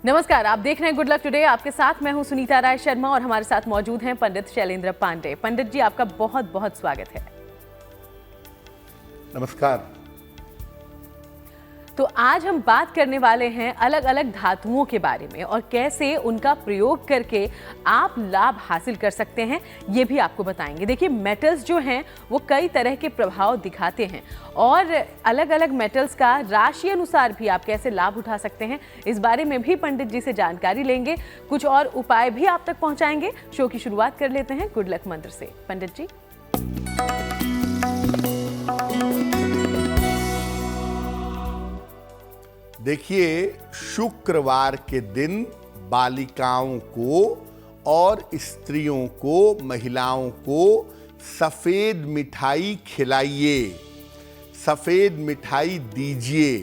नमस्कार, आप देख रहे हैं गुड लक टुडे। आपके साथ मैं हूं सुनीता राय शर्मा और हमारे साथ मौजूद हैं पंडित शैलेंद्र पांडे। पंडित जी, आपका बहुत बहुत स्वागत है। नमस्कार। तो आज हम बात करने वाले हैं अलग अलग धातुओं के बारे में और कैसे उनका प्रयोग करके आप लाभ हासिल कर सकते हैं, ये भी आपको बताएंगे। देखिए, मेटल्स जो हैं वो कई तरह के प्रभाव दिखाते हैं और अलग अलग मेटल्स का राशि अनुसार भी आप कैसे लाभ उठा सकते हैं, इस बारे में भी पंडित जी से जानकारी लेंगे। कुछ और उपाय भी आप तक पहुंचाएंगे। शो की शुरुआत कर लेते हैं गुड लक मंत्र से। पंडित जी, देखिए, शुक्रवार के दिन बालिकाओं को और स्त्रियों को, महिलाओं को सफेद मिठाई खिलाइए, सफेद मिठाई दीजिए।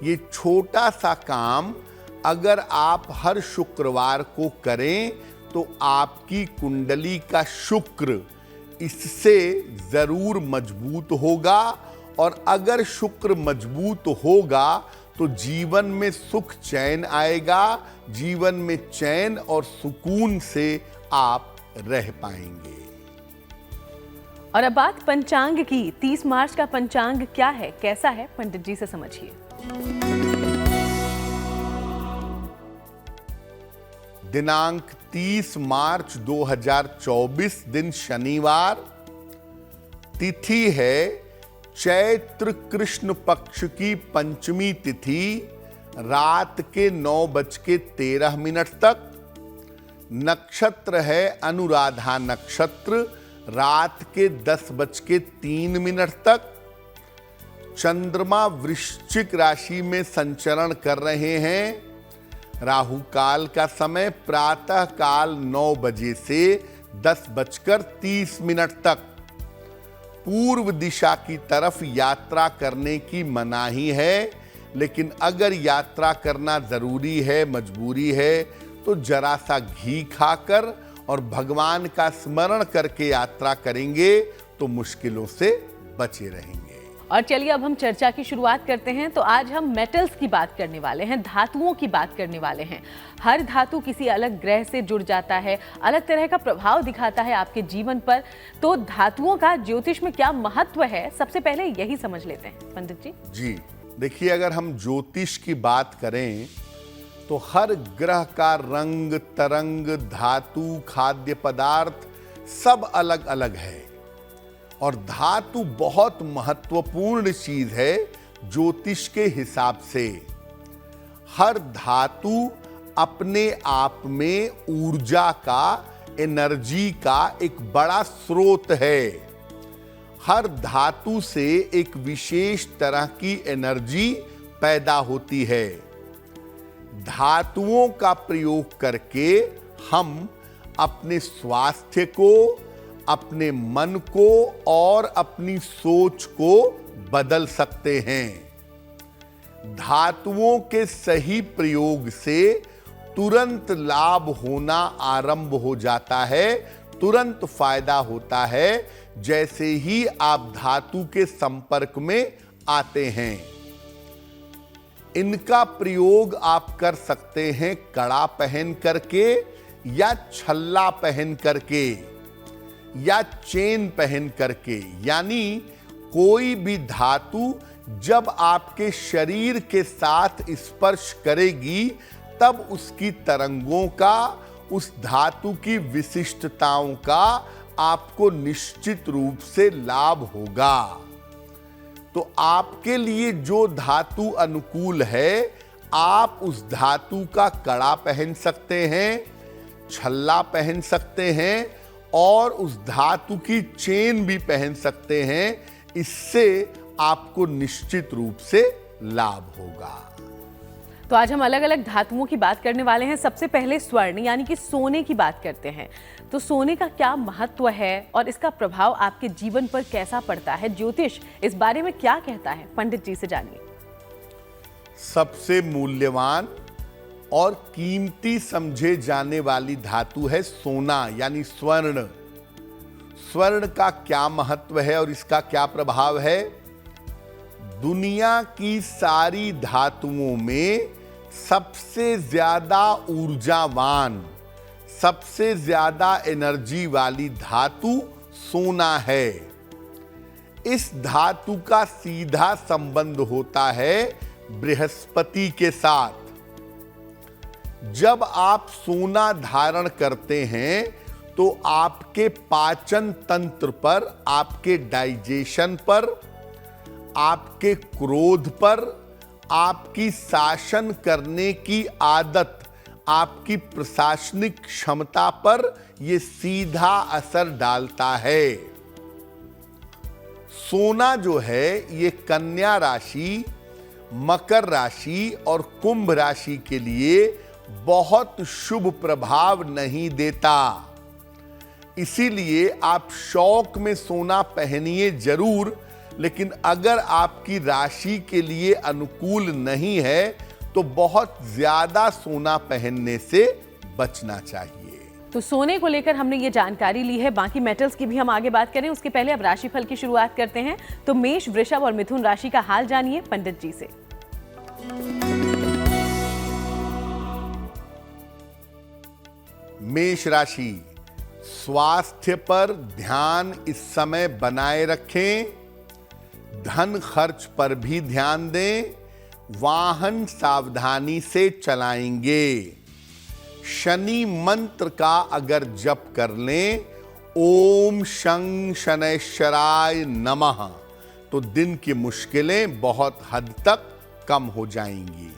ये छोटा सा काम अगर आप हर शुक्रवार को करें तो आपकी कुंडली का शुक्र इससे जरूर मजबूत होगा, और अगर शुक्र मजबूत होगा तो जीवन में सुख चैन आएगा, जीवन में चैन और सुकून से आप रह पाएंगे। और अब बात पंचांग की। 30 मार्च का पंचांग क्या है, कैसा है, पंडित जी से समझिए। दिनांक 30 मार्च 2024, दिन शनिवार, तिथि है चैत्र कृष्ण पक्ष की पंचमी तिथि, रात के 9:13 तक। नक्षत्र है अनुराधा नक्षत्र, रात के 10:03 तक। चंद्रमा वृश्चिक राशि में संचरण कर रहे हैं। राहु काल का समय प्रातः काल 9 बजे से 10:30 तक। पूर्व दिशा की तरफ यात्रा करने की मनाही है, लेकिन अगर यात्रा करना जरूरी है, मजबूरी है, तो जरा सा घी खाकर और भगवान का स्मरण करके यात्रा करेंगे तो मुश्किलों से बचे रहेंगे। और चलिए अब हम चर्चा की शुरुआत करते हैं। तो आज हम मेटल्स की बात करने वाले हैं, धातुओं की बात करने वाले हैं। हर धातु किसी अलग ग्रह से जुड़ जाता है, अलग तरह का प्रभाव दिखाता है आपके जीवन पर। तो धातुओं का ज्योतिष में क्या महत्व है, सबसे पहले यही समझ लेते हैं पंडित जी। जी देखिए, अगर हम ज्योतिष की बात करें तो हर ग्रह का रंग, तरंग, धातु, खाद्य पदार्थ सब अलग अलग है, और धातु बहुत महत्वपूर्ण चीज है ज्योतिष के हिसाब से। हर धातु अपने आप में ऊर्जा का, एनर्जी का एक बड़ा स्रोत है। हर धातु से एक विशेष तरह की एनर्जी पैदा होती है। धातुओं का प्रयोग करके हम अपने स्वास्थ्य को, अपने मन को और अपनी सोच को बदल सकते हैं। धातुओं के सही प्रयोग से तुरंत लाभ होना आरंभ हो जाता है, तुरंत फायदा होता है जैसे ही आप धातु के संपर्क में आते हैं। इनका प्रयोग आप कर सकते हैं कड़ा पहन करके, या छल्ला पहन करके, या चेन पहन करके। यानी कोई भी धातु जब आपके शरीर के साथ स्पर्श करेगी तब उसकी तरंगों का, उस धातु की विशिष्टताओं का आपको निश्चित रूप से लाभ होगा। तो आपके लिए जो धातु अनुकूल है, आप उस धातु का कड़ा पहन सकते हैं, छल्ला पहन सकते हैं, और उस धातु की चेन भी पहन सकते हैं। इससे आपको निश्चित रूप से लाभ होगा। तो आज हम अलग अलग धातुओं की बात करने वाले हैं। सबसे पहले स्वर्ण यानी कि सोने की बात करते हैं। तो सोने का क्या महत्व है और इसका प्रभाव आपके जीवन पर कैसा पड़ता है, ज्योतिष इस बारे में क्या कहता है, पंडित जी से जानिए। सबसे मूल्यवान और कीमती समझे जाने वाली धातु है सोना यानी स्वर्ण। स्वर्ण का क्या महत्व है और इसका क्या प्रभाव है? दुनिया की सारी धातुओं में सबसे ज्यादा ऊर्जावान, सबसे ज्यादा एनर्जी वाली धातु सोना है। इस धातु का सीधा संबंध होता है बृहस्पति के साथ। जब आप सोना धारण करते हैं तो आपके पाचन तंत्र पर, आपके डाइजेशन पर, आपके क्रोध पर, आपकी शासन करने की आदत, आपकी प्रशासनिक क्षमता पर यह सीधा असर डालता है। सोना जो है ये कन्या राशि, मकर राशि और कुंभ राशि के लिए बहुत शुभ प्रभाव नहीं देता। इसीलिए आप शौक में सोना पहनिए जरूर, लेकिन अगर आपकी राशि के लिए अनुकूल नहीं है तो बहुत ज्यादा सोना पहनने से बचना चाहिए। तो सोने को लेकर हमने ये जानकारी ली है, बाकी मेटल्स की भी हम आगे बात करें उसके पहले अब राशिफल की शुरुआत करते हैं। तो मेष, वृषभ और मिथुन राशि का हाल जानिए पंडित जी से। मेष राशि, स्वास्थ्य पर ध्यान इस समय बनाए रखें। धन खर्च पर भी ध्यान दें। वाहन सावधानी से चलाएंगे। शनि मंत्र का अगर जप कर लें, ओम शं शनैश्चराय नमः, तो दिन की मुश्किलें बहुत हद तक कम हो जाएंगी।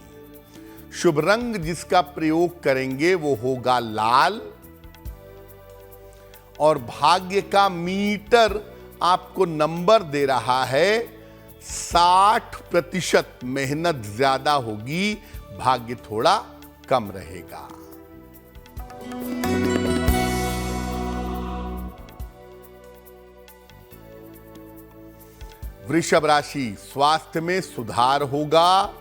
शुभ रंग जिसका प्रयोग करेंगे वो होगा लाल। और भाग्य का मीटर आपको नंबर दे रहा है 60%। मेहनत ज्यादा होगी, भाग्य थोड़ा कम रहेगा। वृषभ राशि, स्वास्थ्य में सुधार होगा।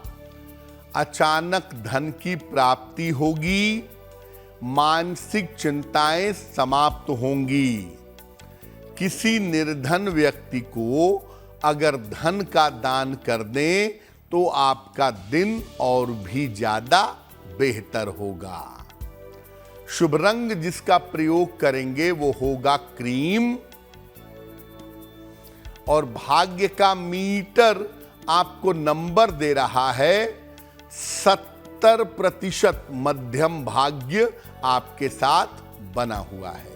अचानक धन की प्राप्ति होगी। मानसिक चिंताएं समाप्त होंगी। किसी निर्धन व्यक्ति को अगर धन का दान कर दें तो आपका दिन और भी ज्यादा बेहतर होगा। शुभ रंग जिसका प्रयोग करेंगे वो होगा क्रीम। और भाग्य का मीटर आपको नंबर दे रहा है 70%। मध्यम भाग्य आपके साथ बना हुआ है।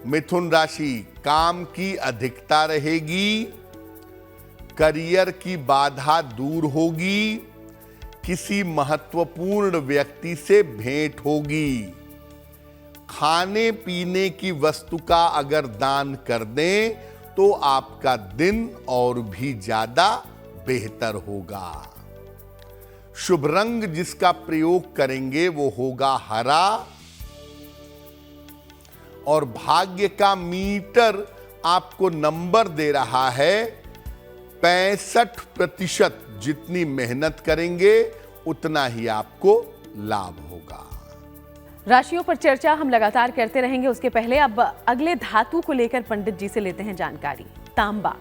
मिथुन राशि, काम की अधिकता रहेगी। करियर की बाधा दूर होगी। किसी महत्वपूर्ण व्यक्ति से भेंट होगी। खाने पीने की वस्तु का अगर दान कर दें तो आपका दिन और भी ज्यादा बेहतर होगा। शुभ रंग जिसका प्रयोग करेंगे वो होगा हरा। और भाग्य का मीटर आपको नंबर दे रहा है 65%। जितनी मेहनत करेंगे उतना ही आपको लाभ होगा। राशियों पर चर्चा हम लगातार करते रहेंगे, उसके पहले अब अगले धातु को लेकर पंडित जी से लेते हैं जानकारी। तांबा,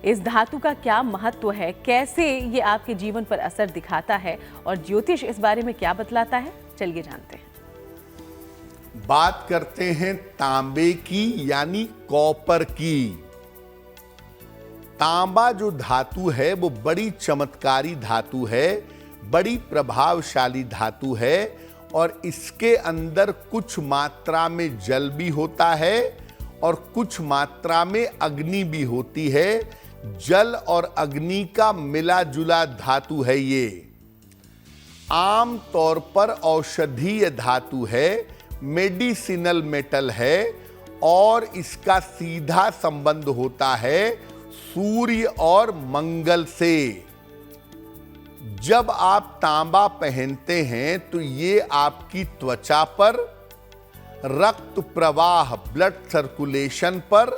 इस धातु का क्या महत्व है, कैसे ये आपके जीवन पर असर दिखाता है और ज्योतिष इस बारे में क्या बतलाता है, चलिए जानते हैं। बात करते हैं तांबे की यानी कॉपर की। तांबा जो धातु है वो बड़ी चमत्कारी धातु है, बड़ी प्रभावशाली धातु है। और इसके अंदर कुछ मात्रा में जल भी होता है और कुछ मात्रा में अग्नि भी होती है। जल और अग्नि का मिला जुला धातु है ये। आम तौर पर औषधीय धातु है, मेडिसिनल मेटल है और इसका सीधा संबंध होता है सूर्य और मंगल से। जब आप तांबा पहनते हैं तो ये आपकी त्वचा पर, रक्त प्रवाह ब्लड सर्कुलेशन पर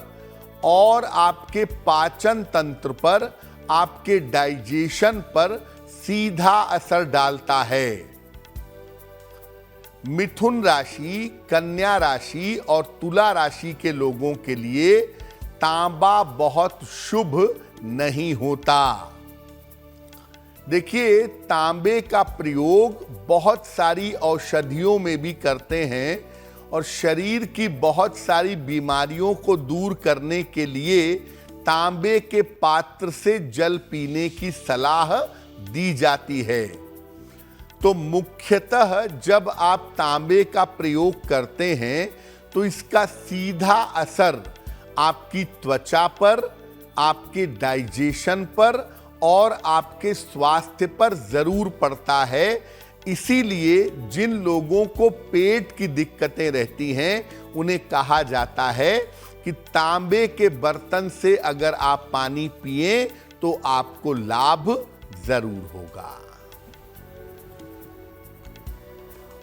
और आपके पाचन तंत्र पर, आपके डाइजेशन पर सीधा असर डालता है। मिथुन राशि, कन्या राशि और तुला राशि के लोगों के लिए तांबा बहुत शुभ नहीं होता। देखिए, तांबे का प्रयोग बहुत सारी औषधियों में भी करते हैं और शरीर की बहुत सारी बीमारियों को दूर करने के लिए तांबे के पात्र से जल पीने की सलाह दी जाती है। तो मुख्यतः जब आप तांबे का प्रयोग करते हैं तो इसका सीधा असर आपकी त्वचा पर, आपके डाइजेशन पर और आपके स्वास्थ्य पर जरूर पड़ता है। इसीलिए जिन लोगों को पेट की दिक्कतें रहती हैं उन्हें कहा जाता है कि तांबे के बर्तन से अगर आप पानी पिएं तो आपको लाभ जरूर होगा।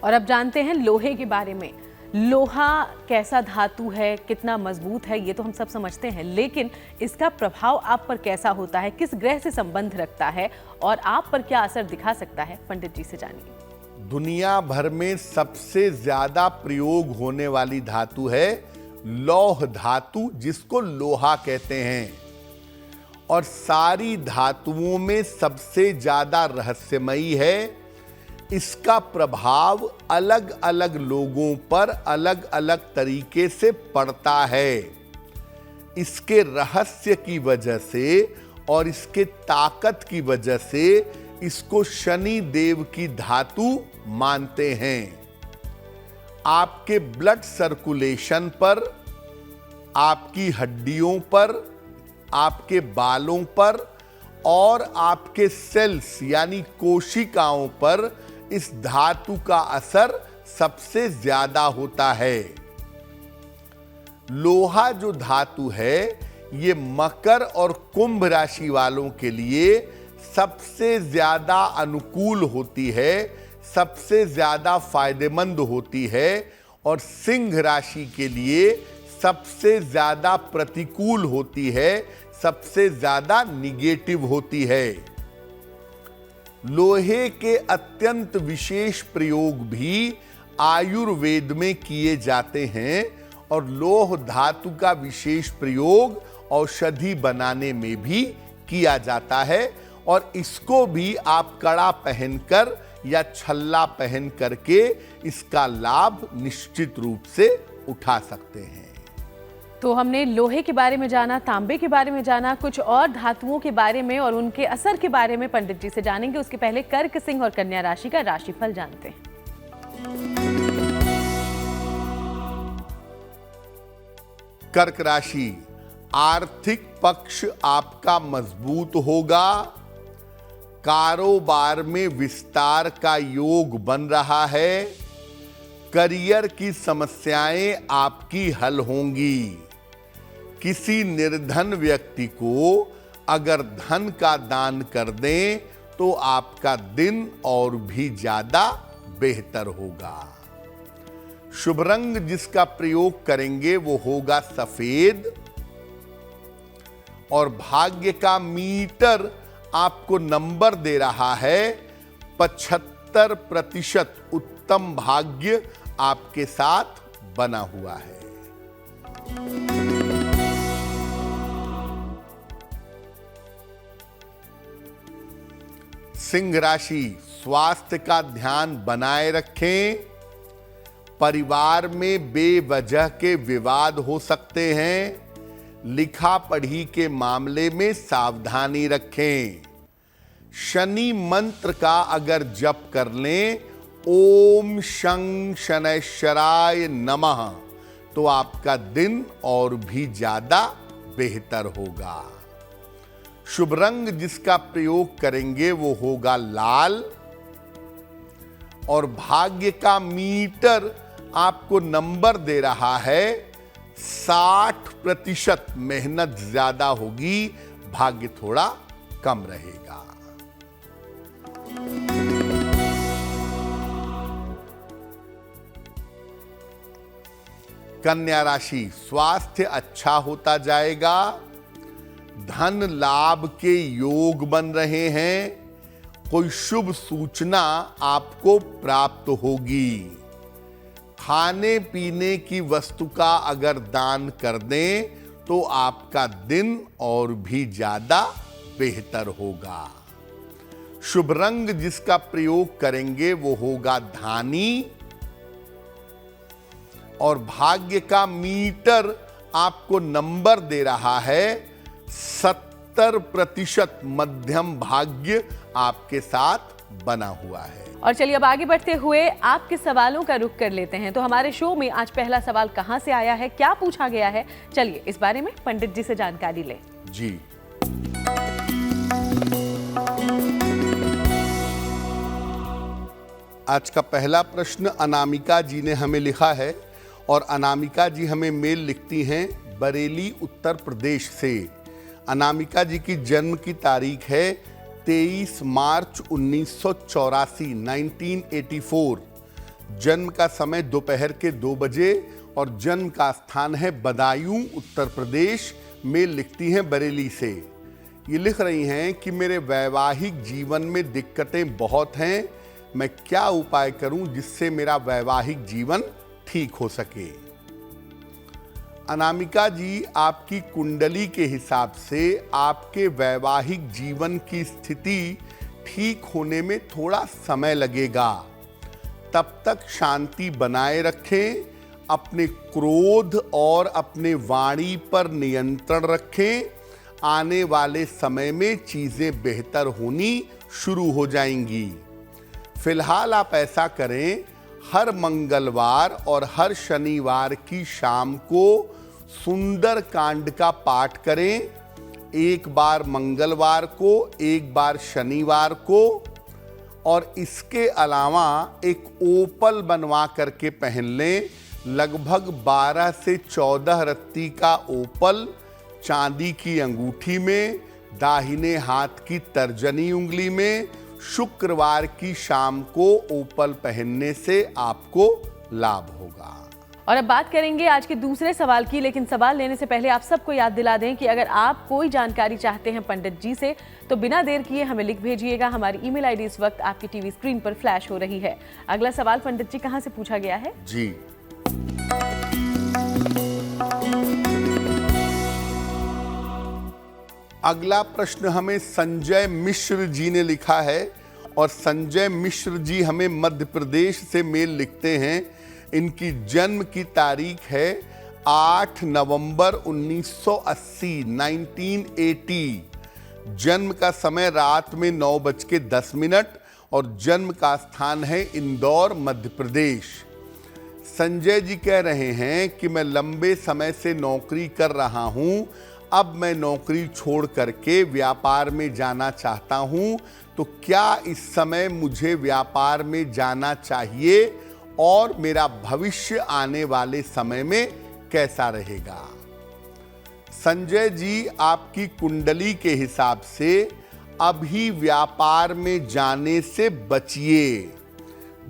और अब जानते हैं लोहे के बारे में। लोहा कैसा धातु है, कितना मजबूत है, ये तो हम सब समझते हैं, लेकिन इसका प्रभाव आप पर कैसा होता है, किस ग्रह से संबंध रखता है और आप पर क्या असर दिखा सकता है, पंडित जी से जानिए। दुनिया भर में सबसे ज्यादा प्रयोग होने वाली धातु है लौह धातु, जिसको लोहा कहते हैं। और सारी धातुओं में सबसे ज्यादा रहस्यमयी है। इसका प्रभाव अलग अलग लोगों पर अलग अलग तरीके से पड़ता है। इसके रहस्य की वजह से और इसके ताकत की वजह से इसको शनि देव की धातु मानते हैं। आपके ब्लड सर्कुलेशन पर, आपकी हड्डियों पर, आपके बालों पर और आपके सेल्स यानी कोशिकाओं पर इस धातु का असर सबसे ज्यादा होता है। लोहा जो धातु है ये मकर और कुंभ राशि वालों के लिए सबसे ज्यादा अनुकूल होती है, सबसे ज्यादा फायदेमंद होती है और सिंह राशि के लिए सबसे ज्यादा प्रतिकूल होती है, सबसे ज्यादा निगेटिव होती है। लोहे के अत्यंत विशेष प्रयोग भी आयुर्वेद में किए जाते हैं और लोह धातु का विशेष प्रयोग औषधि बनाने में भी किया जाता है और इसको भी आप कड़ा पहनकर या छल्ला पहन करके इसका लाभ निश्चित रूप से उठा सकते हैं। तो हमने लोहे के बारे में जाना, तांबे के बारे में जाना, कुछ और धातुओं के बारे में और उनके असर के बारे में पंडित जी से जानेंगे। उसके पहले कर्क, सिंह और कन्या राशि का राशिफल जानते हैं। कर्क राशि, आर्थिक पक्ष आपका मजबूत होगा। कारोबार में विस्तार का योग बन रहा है। करियर की समस्याएं आपकी हल होंगी। किसी निर्धन व्यक्ति को अगर धन का दान कर दें तो आपका दिन और भी ज्यादा बेहतर होगा। शुभ रंग जिसका प्रयोग करेंगे वो होगा सफेद और भाग्य का मीटर आपको नंबर दे रहा है 75% उत्तम भाग्य आपके साथ बना हुआ है। सिंह राशि, स्वास्थ्य का ध्यान बनाए रखें। परिवार में बेवजह के विवाद हो सकते हैं। लिखा पढ़ी के मामले में सावधानी रखें। शनि मंत्र का अगर जप कर लें, ओम शं शनैश्चराय नमः, तो आपका दिन और भी ज्यादा बेहतर होगा। शुभ रंग जिसका प्रयोग करेंगे वो होगा लाल और भाग्य का मीटर आपको नंबर दे रहा है 60%। मेहनत ज्यादा होगी, भाग्य थोड़ा कम रहेगा। कन्या राशि, स्वास्थ्य अच्छा होता जाएगा। धन लाभ के योग बन रहे हैं। कोई शुभ सूचना आपको प्राप्त होगी। खाने पीने की वस्तु का अगर दान कर दें तो आपका दिन और भी ज्यादा बेहतर होगा। शुभ रंग जिसका प्रयोग करेंगे वो होगा धानी, और भाग्य का मीटर आपको नंबर दे रहा है 70% मध्यम भाग्य आपके साथ बना हुआ है। और चलिए अब आगे बढ़ते हुए आपके सवालों का रुख कर लेते हैं। तो हमारे शो में आज पहला सवाल कहां से आया है, क्या पूछा गया है, चलिए इस बारे में पंडित जी से जानकारी लें। जी, आज का पहला प्रश्न अनामिका जी ने हमें लिखा है, और अनामिका जी हमें मेल लिखती हैं बरेली उत्तर प्रदेश से। अनामिका जी की जन्म की तारीख है 23 मार्च 1984, 1984। जन्म का समय दोपहर के 2 बजे और जन्म का स्थान है बदायूं उत्तर प्रदेश। मेल लिखती हैं बरेली से। ये लिख रही हैं कि मेरे वैवाहिक जीवन में दिक्कतें बहुत हैं, मैं क्या उपाय करूं जिससे मेरा वैवाहिक जीवन ठीक हो सके। अनामिका जी, आपकी कुंडली के हिसाब से आपके वैवाहिक जीवन की स्थिति ठीक होने में थोड़ा समय लगेगा। तब तक शांति बनाए रखें, अपने क्रोध और अपने वाणी पर नियंत्रण रखें। आने वाले समय में चीजें बेहतर होनी शुरू हो जाएंगी। फिलहाल आप ऐसा करें, हर मंगलवार और हर शनिवार की शाम को सुंदर कांड का पाठ करें। एक बार मंगलवार को, एक बार शनिवार को, और इसके अलावा एक ओपल बनवा करके पहन लें। लगभग 12 से 14 रत्ती का ओपल चांदी की अंगूठी में, दाहिने हाथ की तर्जनी उंगली में, शुक्रवार की शाम को ओपल पहनने से आपको लाभ होगा। और अब बात करेंगे आज के दूसरे सवाल की, लेकिन सवाल लेने से पहले आप सबको याद दिला दें कि अगर आप कोई जानकारी चाहते हैं पंडित जी से तो बिना देर किए हमें लिख भेजिएगा। हमारी ईमेल आईडी इस वक्त आपकी टीवी स्क्रीन पर फ्लैश हो रही है। अगला सवाल पंडित जी कहां से पूछा गया है? जी, अगला प्रश्न हमें संजय मिश्र जी ने लिखा है, और संजय मिश्र जी हमें मध्य प्रदेश से मेल लिखते हैं। इनकी जन्म की तारीख है 8 नवंबर 1980, 1980। जन्म का समय रात में 9:10 और जन्म का स्थान है इंदौर, मध्य प्रदेश। संजय जी कह रहे हैं कि मैं लंबे समय से नौकरी कर रहा हूं, अब मैं नौकरी छोड़ करके व्यापार में जाना चाहता हूं, तो क्या इस समय मुझे व्यापार में जाना चाहिए और मेरा भविष्य आने वाले समय में कैसा रहेगा? संजय जी, आपकी कुंडली के हिसाब से अभी व्यापार में जाने से बचिए।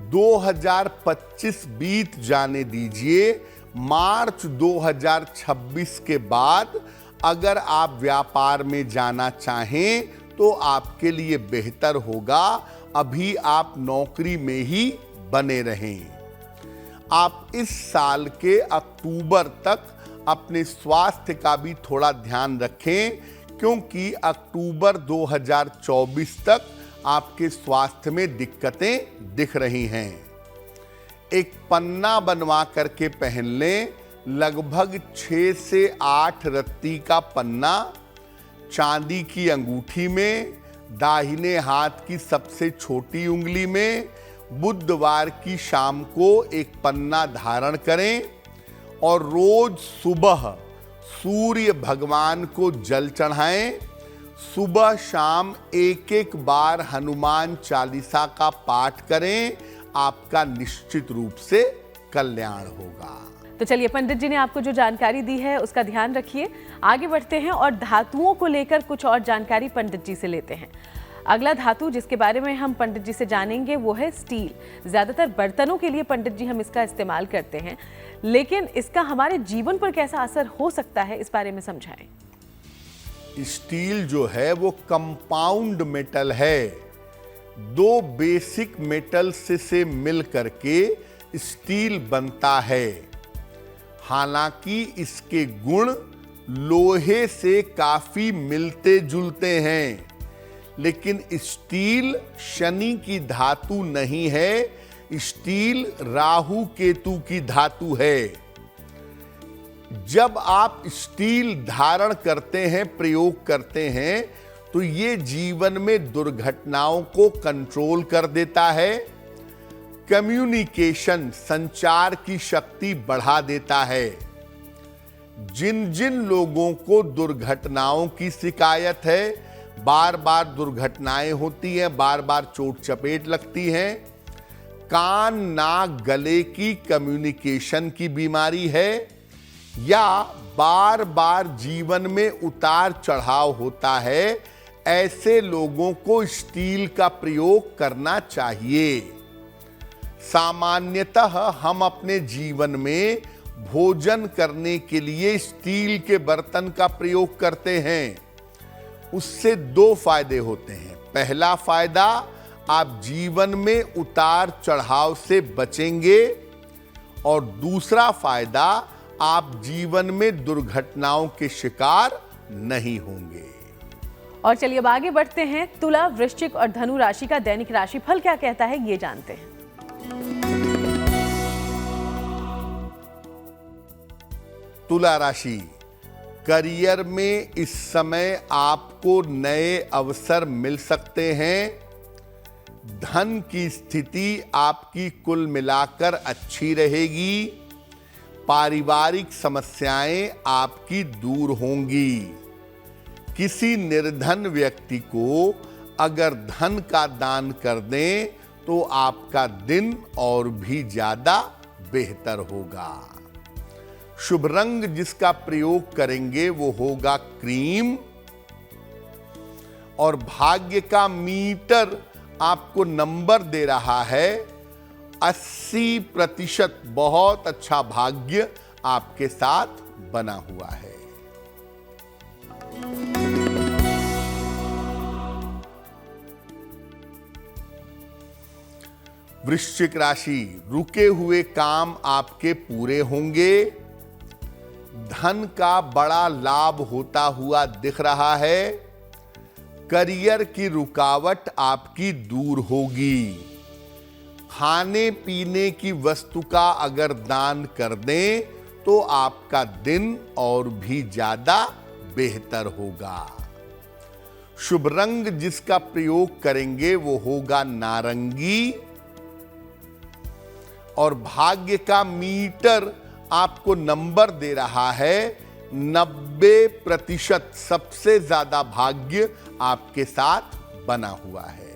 2025 बीत जाने दीजिए। मार्च 2026 के बाद अगर आप व्यापार में जाना चाहें तो आपके लिए बेहतर होगा। अभी आप नौकरी में ही बने रहें। आप इस साल के अक्टूबर तक अपने स्वास्थ्य का भी थोड़ा ध्यान रखें, क्योंकि अक्टूबर 2024 तक आपके स्वास्थ्य में दिक्कतें दिख रही हैं। एक पन्ना बनवा करके पहन लें, लगभग 6 से 8 रत्ती का पन्ना, चांदी की अंगूठी में, दाहिने हाथ की सबसे छोटी उंगली में। बुधवार की शाम को एक पन्ना धारण करें और रोज सुबह सूर्य भगवान को जल चढ़ाएं। सुबह शाम एक बार हनुमान चालीसा का पाठ करें, आपका निश्चित रूप से कल्याण होगा। तो चलिए, पंडित जी ने आपको जो जानकारी दी है उसका ध्यान रखिए। आगे बढ़ते हैं और धातुओं को लेकर कुछ और जानकारी पंडित जी से लेते हैं। अगला धातु जिसके बारे में हम पंडित जी से जानेंगे वो है स्टील। ज्यादातर बर्तनों के लिए पंडित जी हम इसका इस्तेमाल करते हैं, लेकिन इसका हमारे जीवन पर कैसा असर हो सकता है, इस बारे में समझाएं। स्टील जो है वो कंपाउंड मेटल है। 2 बेसिक मेटल्स से मिल करके स्टील बनता है। हालांकि इसके गुण लोहे से काफी मिलते जुलते हैं, लेकिन स्टील शनि की धातु नहीं है, स्टील राहु केतु की धातु है। जब आप स्टील धारण करते हैं, प्रयोग करते हैं, तो ये जीवन में दुर्घटनाओं को कंट्रोल कर देता है, कम्युनिकेशन संचार की शक्ति बढ़ा देता है। जिन जिन लोगों को दुर्घटनाओं की शिकायत है, बार बार दुर्घटनाएं होती हैं, बार बार चोट चपेट लगती हैं, कान नाक गले की कम्युनिकेशन की बीमारी है, या बार बार जीवन में उतार चढ़ाव होता है, ऐसे लोगों को स्टील का प्रयोग करना चाहिए। सामान्यतः हम अपने जीवन में भोजन करने के लिए स्टील के बर्तन का प्रयोग करते हैं। उससे दो फायदे होते हैं। पहला फायदा, आप जीवन में उतार चढ़ाव से बचेंगे, और दूसरा फायदा, आप जीवन में दुर्घटनाओं के शिकार नहीं होंगे। और चलिए अब आगे बढ़ते हैं। तुला, वृश्चिक और धनु राशि का दैनिक राशिफल क्या कहता है, ये जानते हैं। तुला राशि, करियर में इस समय आपको नए अवसर मिल सकते हैं। धन की स्थिति आपकी कुल मिलाकर अच्छी रहेगी। पारिवारिक समस्याएं आपकी दूर होंगी। किसी निर्धन व्यक्ति को अगर धन का दान कर दें तो आपका दिन और भी ज्यादा बेहतर होगा। शुभ रंग जिसका प्रयोग करेंगे वो होगा क्रीम, और भाग्य का मीटर आपको नंबर दे रहा है 80%। बहुत अच्छा भाग्य आपके साथ बना हुआ है। वृश्चिक राशि, रुके हुए काम आपके पूरे होंगे। धन का बड़ा लाभ होता हुआ दिख रहा है। करियर की रुकावट आपकी दूर होगी। खाने पीने की वस्तु का अगर दान कर दें तो आपका दिन और भी ज्यादा बेहतर होगा। शुभ रंग जिसका प्रयोग करेंगे वो होगा नारंगी, और भाग्य का मीटर आपको नंबर दे रहा है 90%। सबसे ज्यादा भाग्य आपके साथ बना हुआ है।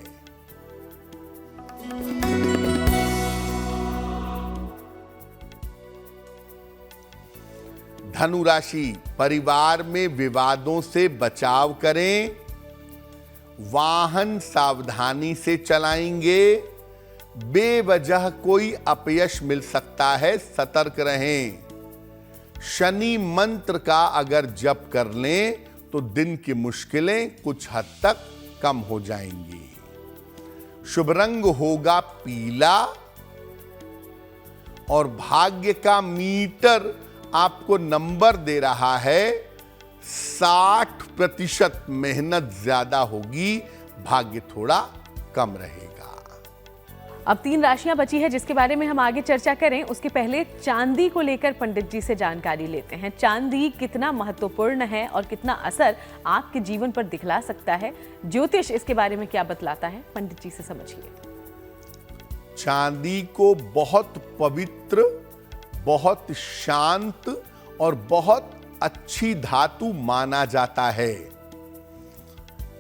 धनु राशि, परिवार में विवादों से बचाव करें। वाहन सावधानी से चलाएंगे। बेवजह कोई अपयश मिल सकता है, सतर्क रहें। शनि मंत्र का अगर जप कर लें तो दिन की मुश्किलें कुछ हद तक कम हो जाएंगी। शुभ रंग होगा पीला, और भाग्य का मीटर आपको नंबर दे रहा है 60%। मेहनत ज्यादा होगी, भाग्य थोड़ा कम रहेगा। अब 3 राशियां बची है जिसके बारे में हम आगे चर्चा करें, उसके पहले चांदी को लेकर पंडित जी से जानकारी लेते हैं। चांदी कितना महत्वपूर्ण है और कितना असर आपके जीवन पर दिखला सकता है, ज्योतिष इसके बारे में क्या बतलाता है, पंडित जी से समझिए। चांदी को बहुत पवित्र, बहुत शांत और बहुत अच्छी धातु माना जाता है।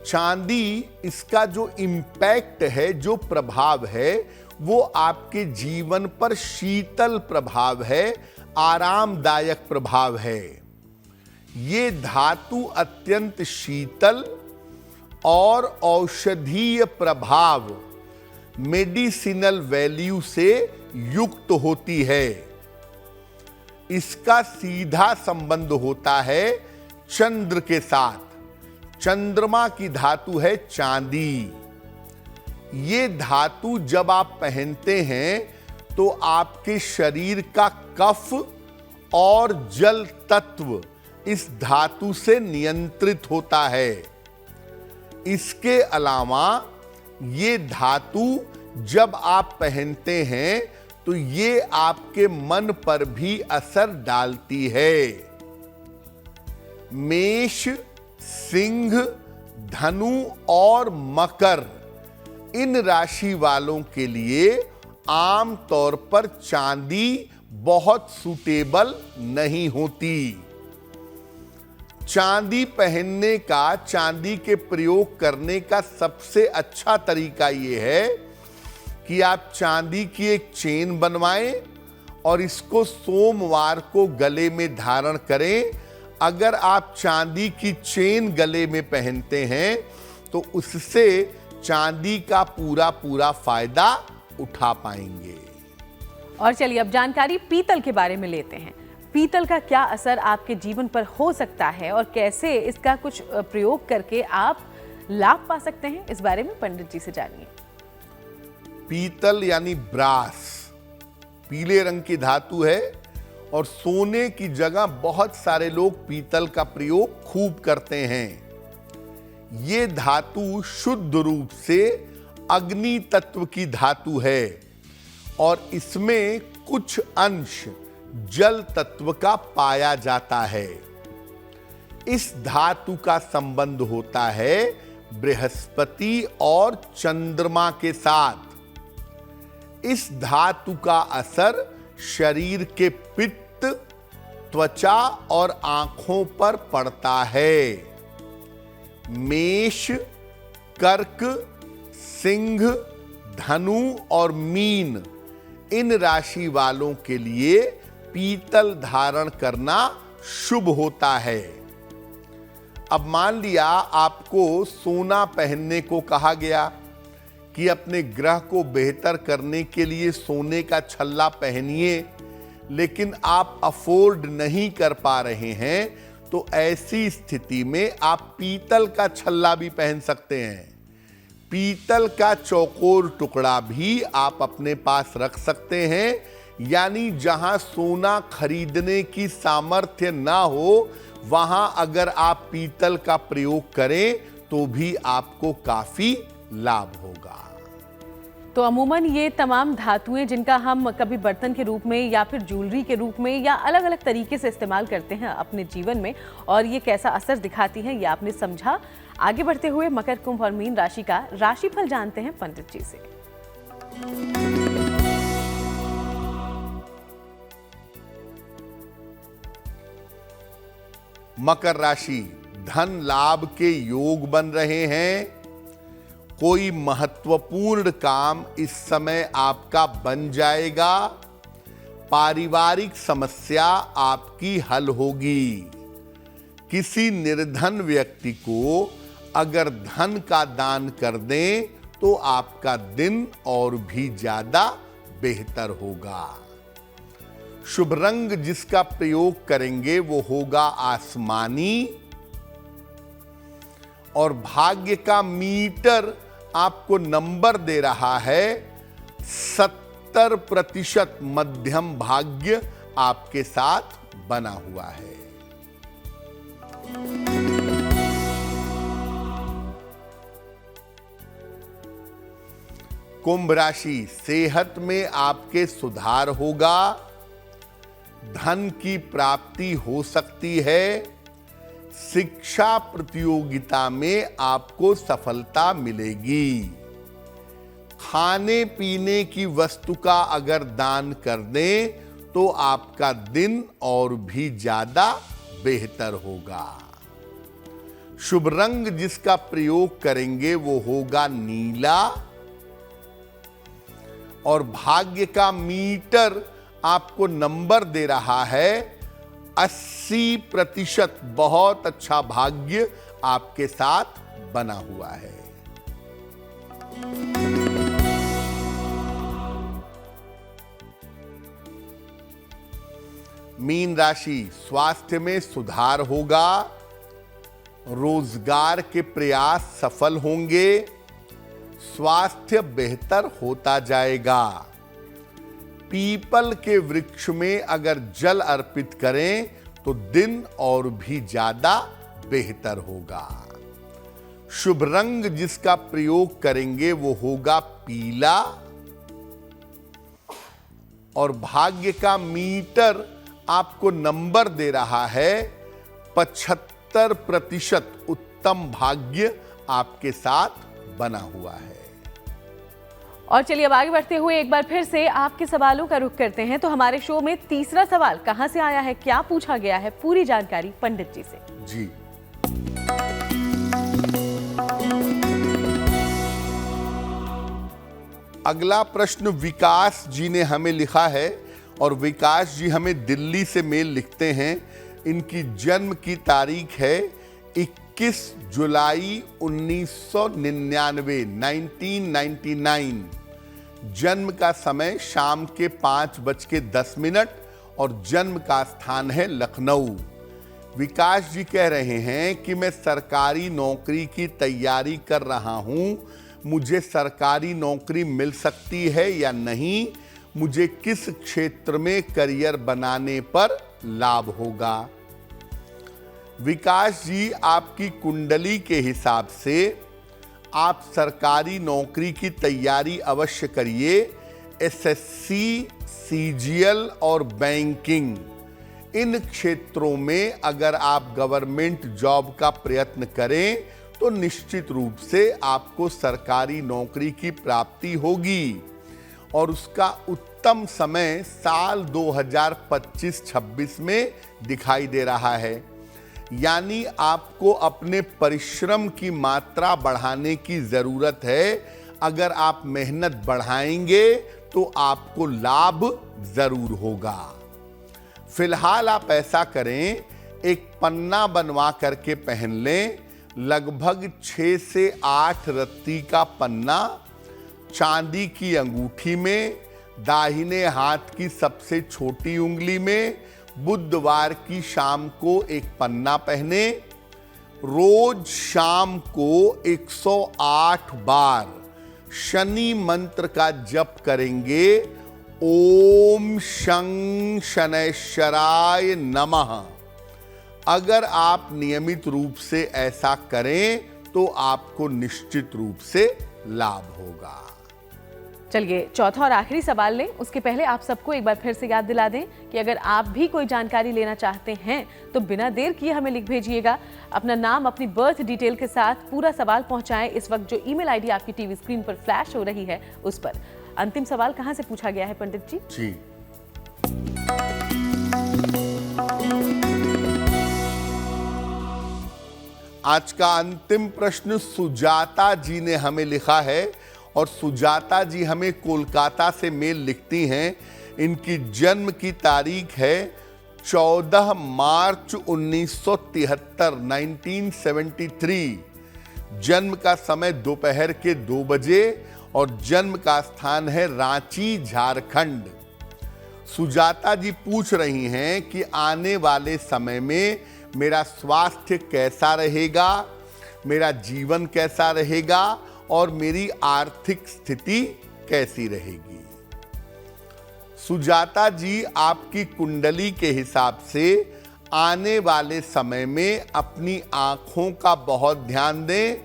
चांदी, इसका जो इम्पैक्ट है, जो प्रभाव है, वो आपके जीवन पर शीतल प्रभाव है, आरामदायक प्रभाव है। ये धातु अत्यंत शीतल और औषधीय प्रभाव, मेडिसिनल वैल्यू से युक्त होती है। इसका सीधा संबंध होता है चंद्र के साथ। चंद्रमा की धातु है चांदी। ये धातु जब आप पहनते हैं तो आपके शरीर का कफ और जल तत्व इस धातु से नियंत्रित होता है। इसके अलावा ये धातु जब आप पहनते हैं तो ये आपके मन पर भी असर डालती है। मेष, सिंह, धनु और मकर इन राशि वालों के लिए आम तौर पर चांदी बहुत सूटेबल नहीं होती। चांदी पहनने का, चांदी के प्रयोग करने का सबसे अच्छा तरीका यह है कि आप चांदी की एक चेन बनवाएं और इसको सोमवार को गले में धारण करें। अगर आप चांदी की चेन गले में पहनते हैं तो उससे चांदी का पूरा पूरा फायदा उठा पाएंगे। और चलिए अब जानकारी पीतल के बारे में लेते हैं। पीतल का क्या असर आपके जीवन पर हो सकता है और कैसे इसका कुछ प्रयोग करके आप लाभ पा सकते हैं, इस बारे में पंडित जी से जानिए। पीतल यानी ब्रास पीले रंग की धातु है और सोने की जगह बहुत सारे लोग पीतल का प्रयोग खूब करते हैं। ये धातु शुद्ध रूप से अग्नि तत्व की धातु है और इसमें कुछ अंश जल तत्व का पाया जाता है। इस धातु का संबंध होता है बृहस्पति और चंद्रमा के साथ। इस धातु का असर शरीर के पित्त, त्वचा और आंखों पर पड़ता है। मेष, कर्क, सिंह, धनु और मीन इन राशि वालों के लिए पीतल धारण करना शुभ होता है। अब मान लिया आपको सोना पहनने को कहा गया कि अपने ग्रह को बेहतर करने के लिए सोने का छल्ला पहनिए, लेकिन आप अफोर्ड नहीं कर पा रहे हैं, तो ऐसी स्थिति में आप पीतल का छल्ला भी पहन सकते हैं। पीतल का चौकोर टुकड़ा भी आप अपने पास रख सकते हैं, यानी जहां सोना खरीदने की सामर्थ्य ना हो वहां अगर आप पीतल का प्रयोग करें तो भी आपको काफी लाभ होगा। तो अमूमन ये तमाम धातुएं जिनका हम कभी बर्तन के रूप में या फिर ज्वेलरी के रूप में या अलग अलग तरीके से इस्तेमाल करते हैं अपने जीवन में, और ये कैसा असर दिखाती हैं ये आपने समझा। आगे बढ़ते हुए मकर, कुंभ और मीन राशि का राशिफल जानते हैं पंडित जी से। मकर राशि, धन लाभ के योग बन रहे हैं। कोई महत्वपूर्ण काम इस समय आपका बन जाएगा। पारिवारिक समस्या आपकी हल होगी। किसी निर्धन व्यक्ति को अगर धन का दान कर दें तो आपका दिन और भी ज्यादा बेहतर होगा। शुभ रंग जिसका प्रयोग करेंगे वो होगा आसमानी, और भाग्य का मीटर आपको नंबर दे रहा है 70% मध्यम भाग्य आपके साथ बना हुआ है। कुंभ राशि, सेहत में आपके सुधार होगा। धन की प्राप्ति हो सकती है। शिक्षा प्रतियोगिता में आपको सफलता मिलेगी। खाने पीने की वस्तु का अगर दान कर दें तो आपका दिन और भी ज्यादा बेहतर होगा। शुभ रंग जिसका प्रयोग करेंगे वो होगा नीला, और भाग्य का मीटर आपको नंबर दे रहा है 80%। बहुत अच्छा भाग्य आपके साथ बना हुआ है। मीन राशि, स्वास्थ्य में सुधार होगा। रोजगार के प्रयास सफल होंगे। स्वास्थ्य बेहतर होता जाएगा। पीपल के वृक्ष में अगर जल अर्पित करें तो दिन और भी ज्यादा बेहतर होगा। शुभ रंग जिसका प्रयोग करेंगे वो होगा पीला, और भाग्य का मीटर आपको नंबर दे रहा है 75% उत्तम भाग्य आपके साथ बना हुआ है। और चलिए अब आगे बढ़ते हुए एक बार फिर से आपके सवालों का रुख करते हैं। तो हमारे शो में तीसरा सवाल कहां से आया है, क्या पूछा गया है, पूरी जानकारी पंडित जी से। जी, अगला प्रश्न विकास जी ने हमें लिखा है, और विकास जी हमें दिल्ली से मेल लिखते हैं। इनकी जन्म की तारीख है 21 जुलाई 1999, 1999। जन्म का समय शाम के 5:10 और जन्म का स्थान है लखनऊ। विकास जी कह रहे हैं कि मैं सरकारी नौकरी की तैयारी कर रहा हूं, मुझे सरकारी नौकरी मिल सकती है या नहीं, मुझे किस क्षेत्र में करियर बनाने पर लाभ होगा। विकास जी, आपकी कुंडली के हिसाब से आप सरकारी नौकरी की तैयारी अवश्य करिए। एसएससी, सीजीएल और बैंकिंग, इन क्षेत्रों में अगर आप गवर्नमेंट जॉब का प्रयत्न करें तो निश्चित रूप से आपको सरकारी नौकरी की प्राप्ति होगी, और उसका उत्तम समय साल 2025-26 में दिखाई दे रहा है। यानी आपको अपने परिश्रम की मात्रा बढ़ाने की जरूरत है। अगर आप मेहनत बढ़ाएंगे तो आपको लाभ जरूर होगा। फिलहाल आप ऐसा करें, एक पन्ना बनवा करके पहन लें, लगभग 6 से 8 रत्ती का पन्ना, चांदी की अंगूठी में, दाहिने हाथ की सबसे छोटी उंगली में, बुधवार की शाम को एक पन्ना पहने। रोज शाम को 108 बार शनि मंत्र का जप करेंगे, ओम शं शनैश्चराय नमः। अगर आप नियमित रूप से ऐसा करें तो आपको निश्चित रूप से लाभ होगा। चलिए चौथा और आखिरी सवाल लें, उसके पहले आप सबको एक बार फिर से याद दिला दें कि अगर आप भी कोई जानकारी लेना चाहते हैं तो बिना देर किए हमें लिख भेजिएगा। अपना नाम, अपनी बर्थ डिटेल के साथ पूरा सवाल पहुंचाएं इस वक्त जो ईमेल आईडी आपकी टीवी स्क्रीन पर फ्लैश हो रही है उस पर। अंतिम सवाल कहां से पूछा गया है पंडित जी? जी, आज का अंतिम प्रश्न सुजाता जी ने हमें लिखा है, और सुजाता जी हमें कोलकाता से मेल लिखती हैं। इनकी जन्म की तारीख है 14 मार्च 1973, 1973। जन्म का समय दोपहर के 2 बजे और जन्म का स्थान है रांची, झारखंड। सुजाता जी पूछ रही हैं कि आने वाले समय में मेरा स्वास्थ्य कैसा रहेगा, मेरा जीवन कैसा रहेगा और मेरी आर्थिक स्थिति कैसी रहेगी। सुजाता जी, आपकी कुंडली के हिसाब से आने वाले समय में अपनी आंखों का बहुत ध्यान दें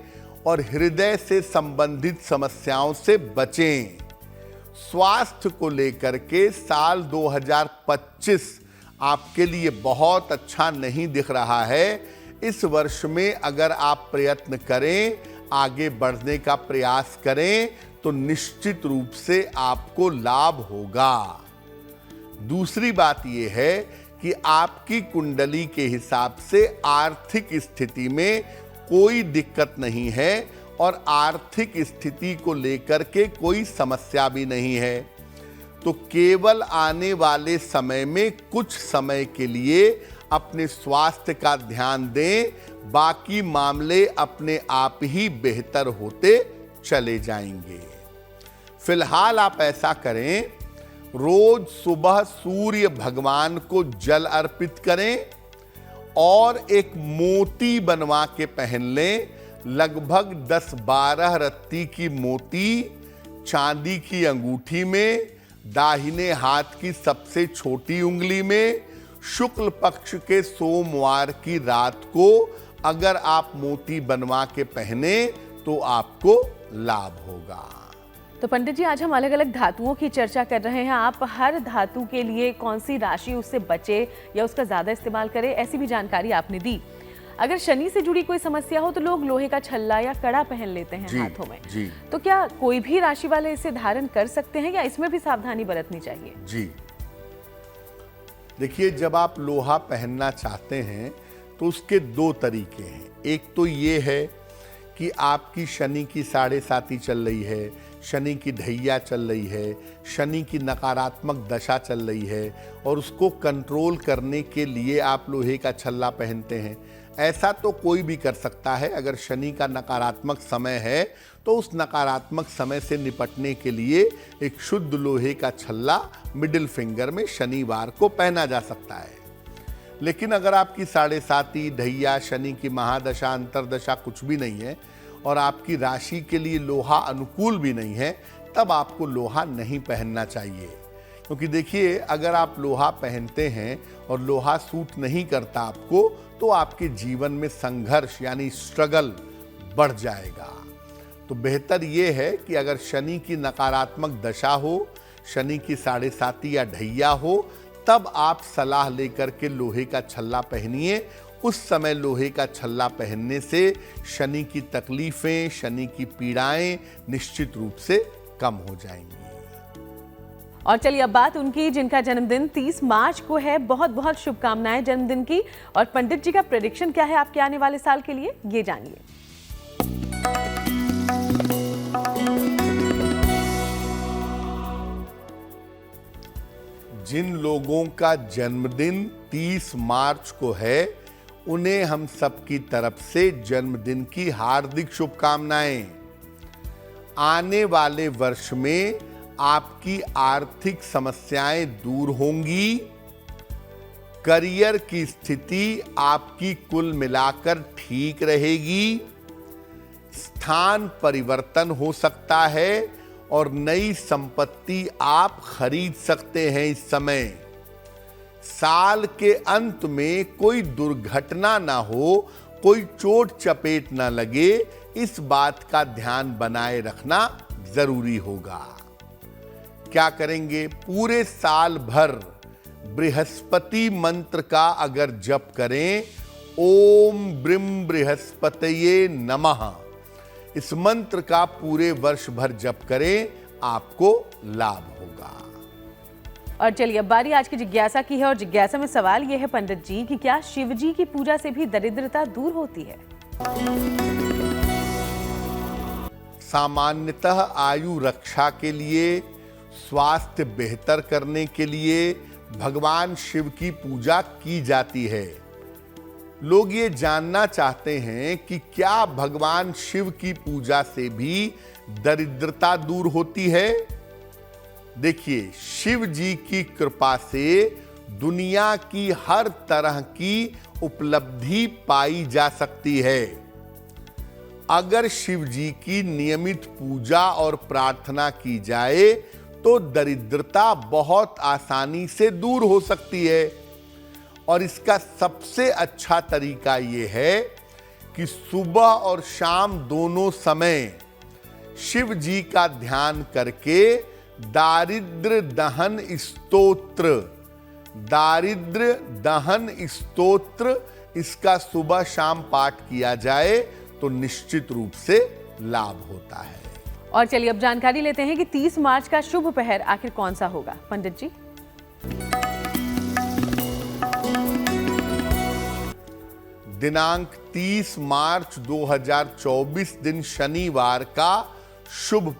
और हृदय से संबंधित समस्याओं से बचें। स्वास्थ्य को लेकर के साल 2025 आपके लिए बहुत अच्छा नहीं दिख रहा है। इस वर्ष में अगर आप प्रयत्न करें, आगे बढ़ने का प्रयास करें तो निश्चित रूप से आपको लाभ होगा। दूसरी बात यह है कि आपकी कुंडली के हिसाब से आर्थिक स्थिति में कोई दिक्कत नहीं है और आर्थिक स्थिति को लेकर के कोई समस्या भी नहीं है। तो केवल आने वाले समय में कुछ समय के लिए अपने स्वास्थ्य का ध्यान दें, बाकी मामले अपने आप ही बेहतर होते चले जाएंगे। फिलहाल आप ऐसा करें, रोज सुबह सूर्य भगवान को जल अर्पित करें और एक मोती बनवा के पहन लें। लगभग 10-12 रत्ती की मोती चांदी की अंगूठी में, दाहिने हाथ की सबसे छोटी उंगली में, शुक्ल पक्ष के सोमवार की रात को अगर आप मोती बनवा के पहने तो आपको लाभ होगा। तो पंडित जी, आज हम अलग अलग धातुओं की चर्चा कर रहे हैं। आप हर धातु के लिए कौन सी राशि उससे बचे या उसका ज्यादा इस्तेमाल करें, ऐसी भी जानकारी आपने दी। अगर शनि से जुड़ी कोई समस्या हो तो लोग लोहे का छल्ला या कड़ा पहन लेते हैं हाथों में। जी। तो क्या कोई भी राशि वाले इसे धारण कर सकते हैं या इसमें भी सावधानी बरतनी चाहिए? जी, देखिए, जब आप लोहा पहनना चाहते हैं तो उसके दो तरीके हैं। एक तो ये है कि आपकी शनि की 7.5 चल रही है, शनि की ढैया चल रही है, शनि की नकारात्मक दशा चल रही है और उसको कंट्रोल करने के लिए आप लोहे का छल्ला पहनते हैं। ऐसा तो कोई भी कर सकता है। अगर शनि का नकारात्मक समय है तो उस नकारात्मक समय से निपटने के लिए एक शुद्ध लोहे का छल्ला मिडिल फिंगर में शनिवार को पहना जा सकता है। लेकिन अगर आपकी 7.5 ढैया, शनि की महादशा, अंतरदशा कुछ भी नहीं है और आपकी राशि के लिए लोहा अनुकूल भी नहीं है, तब आपको लोहा नहीं पहनना चाहिए। क्योंकि देखिए, अगर आप लोहा पहनते हैं और लोहा सूट नहीं करता आपको, तो आपके जीवन में संघर्ष यानी स्ट्रगल बढ़ जाएगा। तो बेहतर ये है कि अगर शनि की नकारात्मक दशा हो, शनि की 7.5 या ढैया हो, तब आप सलाह लेकर के लोहे का छल्ला पहनिए। उस समय लोहे का छल्ला पहनने से शनि की तकलीफें, शनि की पीड़ाएं निश्चित रूप से कम हो जाएंगी। और चलिए अब बात उनकी जिनका जन्मदिन 30 मार्च को है। बहुत बहुत शुभकामनाएं जन्मदिन की। और पंडित जी का प्रेडिक्शन क्या है आपके आने वाले साल के लिए, ये जानिए। जिन लोगों का जन्मदिन 30 मार्च को है, उन्हें हम सबकी तरफ से जन्मदिन की हार्दिक शुभकामनाएं। आने वाले वर्ष में आपकी आर्थिक समस्याएं दूर होंगी। करियर की स्थिति आपकी कुल मिलाकर ठीक रहेगी। स्थान परिवर्तन हो सकता है और नई संपत्ति आप खरीद सकते हैं इस समय। साल के अंत में कोई दुर्घटना ना हो, कोई चोट चपेट ना लगे, इस बात का ध्यान बनाए रखना जरूरी होगा। क्या करेंगे? पूरे साल भर बृहस्पति मंत्र का अगर जप करें, ओम ब्रिम बृहस्पतये नमः, इस मंत्र का पूरे वर्ष भर जप करें, आपको लाभ होगा। और चलिए अब बारी आज की जिज्ञासा की है। और जिज्ञासा में सवाल यह है पंडित जी कि क्या शिव जी की पूजा से भी दरिद्रता दूर होती है? सामान्यतः आयु रक्षा के लिए, स्वास्थ्य बेहतर करने के लिए भगवान शिव की पूजा की जाती है। लोग ये जानना चाहते हैं कि क्या भगवान शिव की पूजा से भी दरिद्रता दूर होती है? देखिए, शिव जी की कृपा से दुनिया की हर तरह की उपलब्धि पाई जा सकती है। अगर शिव जी की नियमित पूजा और प्रार्थना की जाए तो दरिद्रता बहुत आसानी से दूर हो सकती है। और इसका सबसे अच्छा तरीका यह है कि सुबह और शाम दोनों समय शिव जी का ध्यान करके दारिद्र दहन स्तोत्र इसका सुबह शाम पाठ किया जाए तो निश्चित रूप से लाभ होता है। और चलिए अब जानकारी लेते हैं कि 30 मार्च का शुभ पहर आखिर कौन सा होगा पंडित जी। दिनांक 30 मार्च 2024 दिन शनिवार का शुभ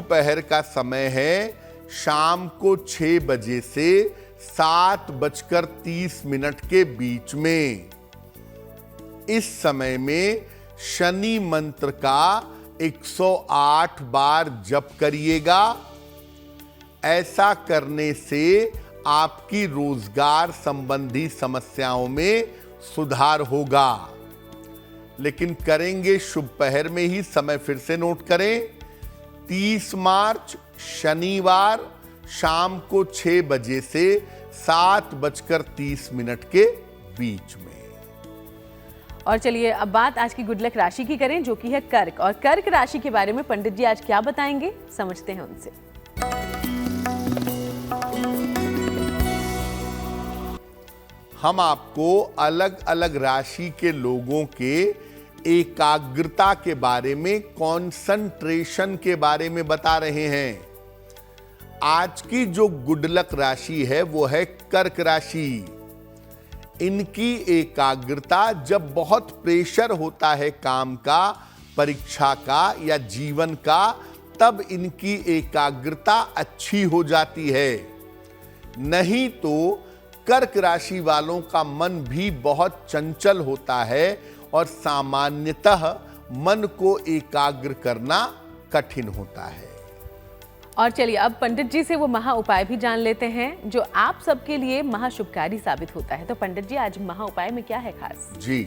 पहर का समय है शाम को 6 बजे से 7:30 के बीच में। इस समय में शनि मंत्र का 108 बार जप करिएगा। ऐसा करने से आपकी रोजगार संबंधी समस्याओं में सुधार होगा। लेकिन करेंगे शुभ पहर में ही। समय फिर से नोट करें, 30 मार्च शनिवार शाम को 6 बजे से 7:30 के बीच में। और चलिए अब बात आज की गुड लक राशि की करें, जो कि है कर्क। और कर्क राशि के बारे में पंडित जी आज क्या बताएंगे, समझते हैं उनसे। हम आपको अलग अलग राशि के लोगों के एकाग्रता के बारे में, कंसंट्रेशन के बारे में बता रहे हैं। आज की जो गुड लक राशि है वो है कर्क राशि। इनकी एकाग्रता, जब बहुत प्रेशर होता है काम का, परीक्षा का या जीवन का, तब इनकी एकाग्रता अच्छी हो जाती है। नहीं तो कर्क राशि वालों का मन भी बहुत चंचल होता है और सामान्यतः मन को एकाग्र करना कठिन होता है। और चलिए अब पंडित जी से वो महा उपाय भी जान लेते हैं जो आप सबके लिए महा शुभकारी साबित होता है। तो पंडित जी आज महा उपाय में क्या है खास? जी,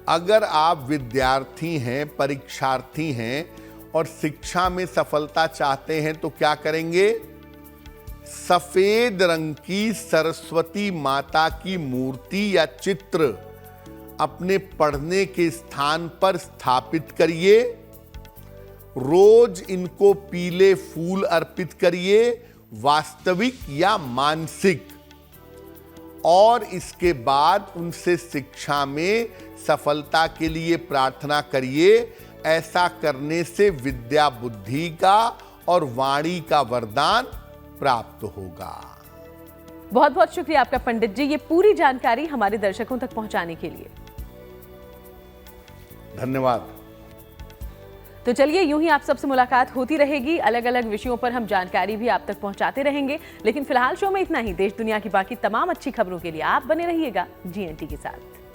अगर आप विद्यार्थी हैं, परीक्षार्थी हैं और शिक्षा में सफलता चाहते हैं तो क्या करेंगे? सफेद रंग की सरस्वती माता की मूर्ति या चित्र अपने पढ़ने के स्थान पर स्थापित करिए। रोज इनको पीले फूल अर्पित करिए, वास्तविक या मानसिक। और इसके बाद उनसे शिक्षा में सफलता के लिए प्रार्थना करिए। ऐसा करने से विद्या बुद्धि का और वाणी का वरदान प्राप्त होगा। बहुत बहुत शुक्रिया आपका पंडित जी, ये पूरी जानकारी हमारे दर्शकों तक पहुंचाने के लिए। धन्यवाद। तो चलिए यूं ही आप सबसे मुलाकात होती रहेगी, अलग अलग विषयों पर हम जानकारी भी आप तक पहुंचाते रहेंगे। लेकिन फिलहाल शो में इतना ही। देश दुनिया की बाकी तमाम अच्छी खबरों के लिए आप बने रहिएगा GNT के साथ।